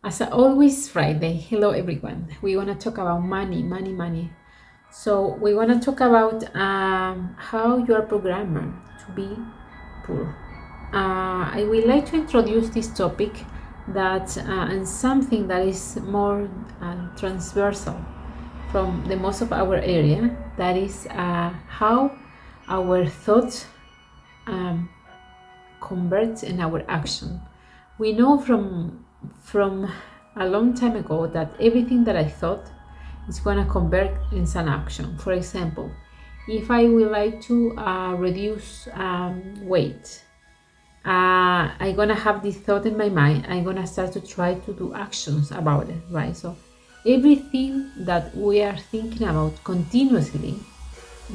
As always, Friday. Hello, everyone. We want to talk about money. So we want to talk about how you are programmed to be poor. I would like to introduce this topic that and something that is more transversal from the most of our area. That is how our thoughts um, convert in our action. We know from a long time ago that everything that I thought is gonna convert in an action. For example, if I would like to reduce weight, I'm gonna have this thought in my mind. I'm gonna start to try to do actions about it, right? So everything that we are thinking about continuously,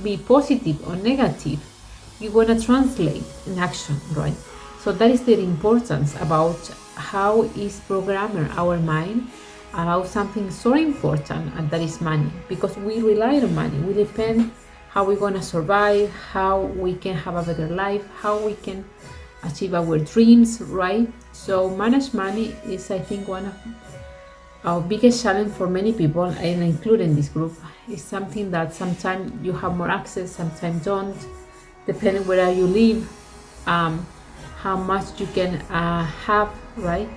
be positive or negative, you want to translate in action, right? So that is the importance about how is programmed our mind about something so important, and that is money, because we rely on money. We depend how we're going to survive, how we can have a better life, how we can achieve our dreams, right? So manage money is, I think, one of our biggest challenge for many people, and including this group, is something that sometimes you have more access, sometimes don't, depending where you live, how much you can have, right?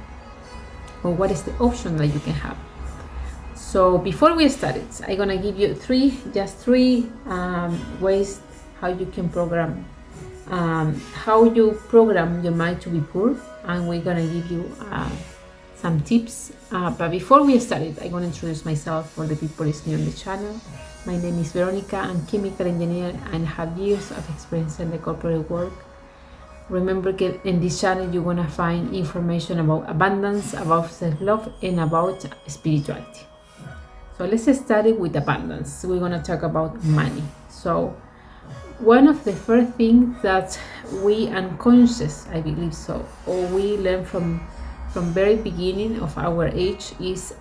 Or what is the option that you can have. So before we start it, I'm gonna give you three ways how you can program, how you program your mind to be poor, and we're gonna give you some tips. But before we start it, I'm gonna introduce myself for the people listening on the channel. My name is Veronica. I'm chemical engineer and have years of experience in the corporate world. Remember that in this channel you're gonna find information about abundance, about self-love, and about spirituality. So let's start it with abundance. We're gonna talk about money. So one of the first things that we unconscious, I believe so, or we learn from very beginning of our age is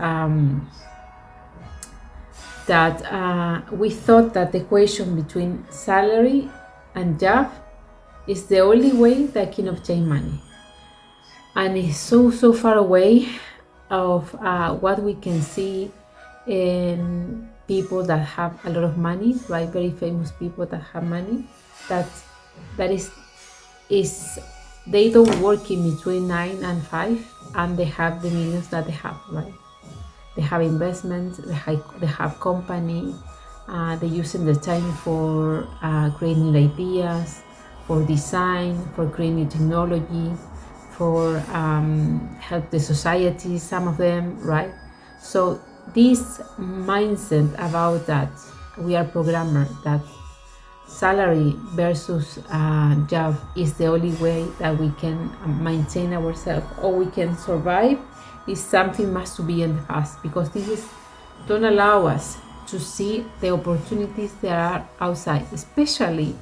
that we thought that the equation between salary and job is the only way that can obtain money, and it's so far away of what we can see in people that have a lot of money, right? Very famous people that have money, that is they don't work in between 9 and 5, and they have the millions that they have, right? They have investments, they have company, they're using the time for creating new ideas, for design, for creating new technology, for help the society, some of them, right? So this mindset about that we are programmed, that salary versus job is the only way that we can maintain ourselves or we can survive, is something must to be in the past, because this is don't allow us to see the opportunities that are outside, especially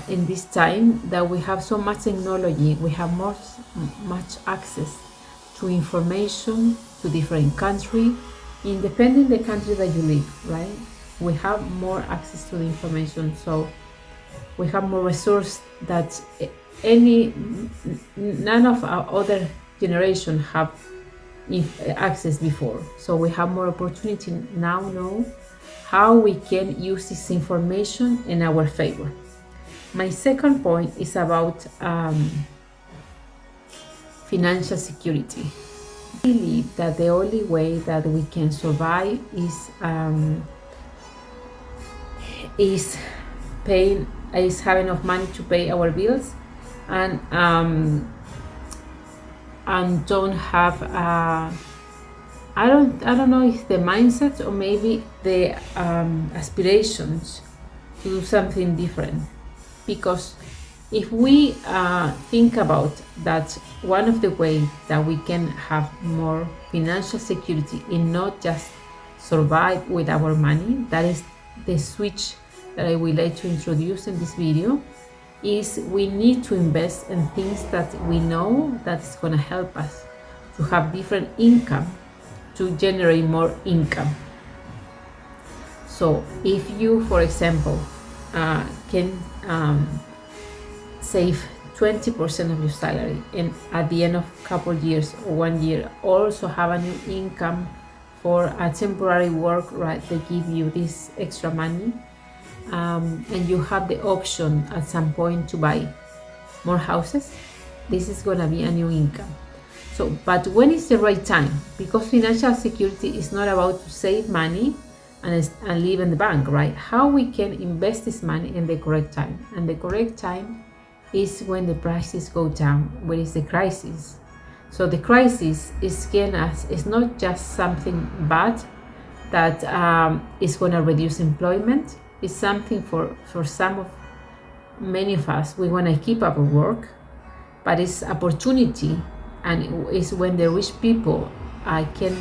in this time that we have so much technology. We have much access to information, to different countries, independent the country that you live, right? We have more access to the information, so we have more resource that none of our other generation have access before. So we have more opportunity now, know how we can use this information in our favor. My second point is about financial security. I believe that the only way that we can survive is having enough money to pay our bills, and don't have I don't know if the mindset or maybe the aspirations to do something different. Because if we think about that, one of the ways that we can have more financial security in not just survive with our money, that is the switch that I would like to introduce in this video, is we need to invest in things that we know that's going to help us to have different income, to generate more income. So if you, for example, can save 20% of your salary, and at the end of a couple of years or 1 year also have a new income for a temporary work, right? They give you this extra money, and you have the option at some point to buy more houses. This is gonna be a new income. So, but when is the right time? Because financial security is not about to save money and leave in the bank, right? How we can invest this money in the correct time, and the correct time is when the prices go down, when it's the crisis. So the crisis is not just something bad that is going to reduce employment. It's something for many of us. We want to keep our work, but it's opportunity, and it's when the rich people can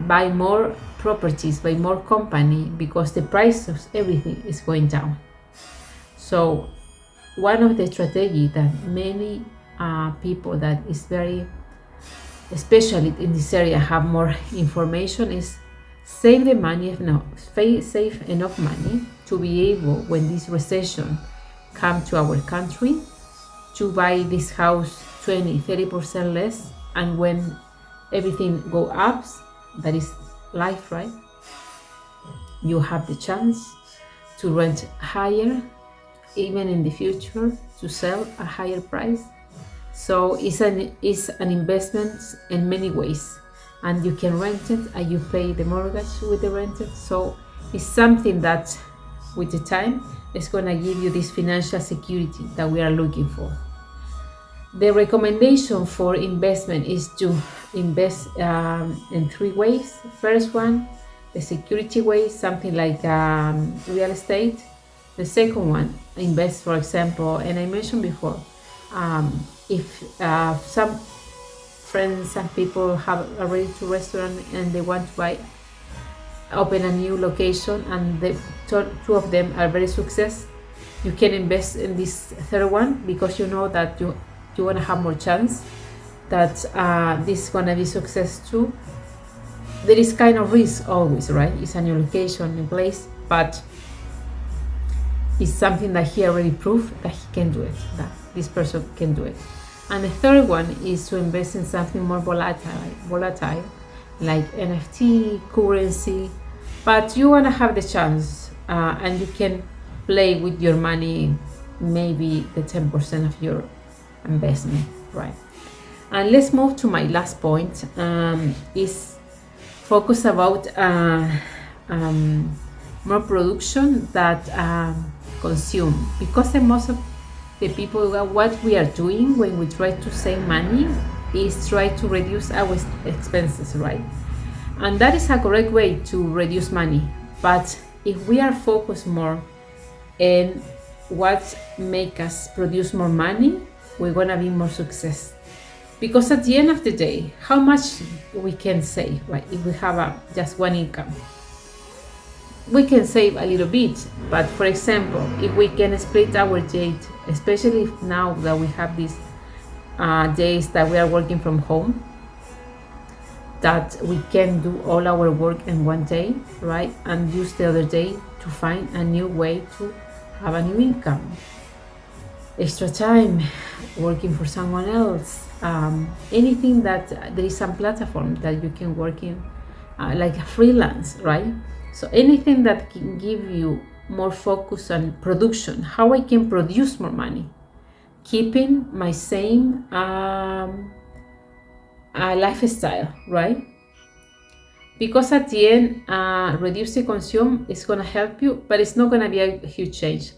buy more properties, buy more company, because the price of everything is going down. So one of the strategy that many people that is very, especially in this area, have more information is save the money, save enough money to be able, when this recession come to our country, to buy this house 20-30% less, and when everything go up, that is life, right? You have the chance to rent higher, even in the future, to sell a higher price. So it's an investment in many ways, and you can rent it and you pay the mortgage with the rented. So it's something that with the time is going to give you this financial security that we are looking for. The recommendation for investment is to invest in 3 ways. First one, the security way, something like real estate. The second one, invest, for example, and I mentioned before, if some friends and people have already to restaurant and they want to open a new location, and the 2 of them are very successful, you can invest in this third one, because you know that you want to have more chance that this is going to be success too. There is kind of risk always, right? It's a new location in place, but it's something that he already proved that he can do it, that this person can do it. And the third one is to invest in something more volatile, like NFT, currency, but you want to have the chance, and you can play with your money, maybe the 10% of your investment, right? And let's move to my last point, is focus about more production that consume, because most of the people, what we are doing when we try to save money is try to reduce our expenses, right? And that is a correct way to reduce money. But if we are focused more in what make us produce more money, we're gonna be more success. Because at the end of the day, how much we can save, right? If we have just one income, we can save a little bit. But for example, if we can split our day, especially now that we have these days that we are working from home, that we can do all our work in one day, right? And use the other day to find a new way to have a new income. Extra time working for someone else, anything that there is some platform that you can work in, like a freelance, right? So anything that can give you more focus on production, how I can produce more money, keeping my same lifestyle, right? Because at the end, reduce the consume is going to help you, but it's not going to be a huge change.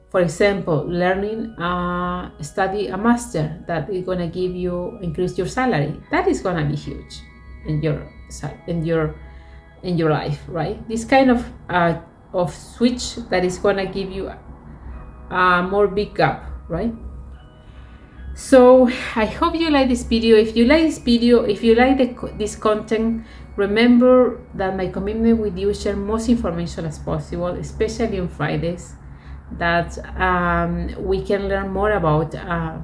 For example, learning, study a master that is going to give you, increase your salary. That is going to be huge in your life, right? This kind of switch that is going to give you a more big gap, right? So I hope you like this video. If you like this video, if you like this content, remember that my commitment with you is share most information as possible, especially on Fridays, that we can learn more about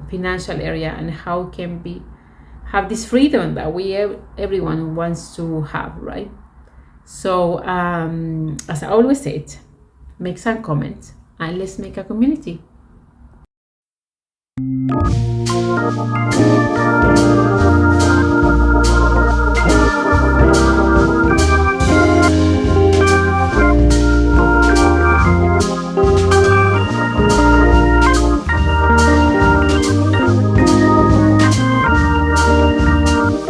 financial area and how can we have this freedom that everyone wants to have, right? So as I always said, make some comments and let's make a community.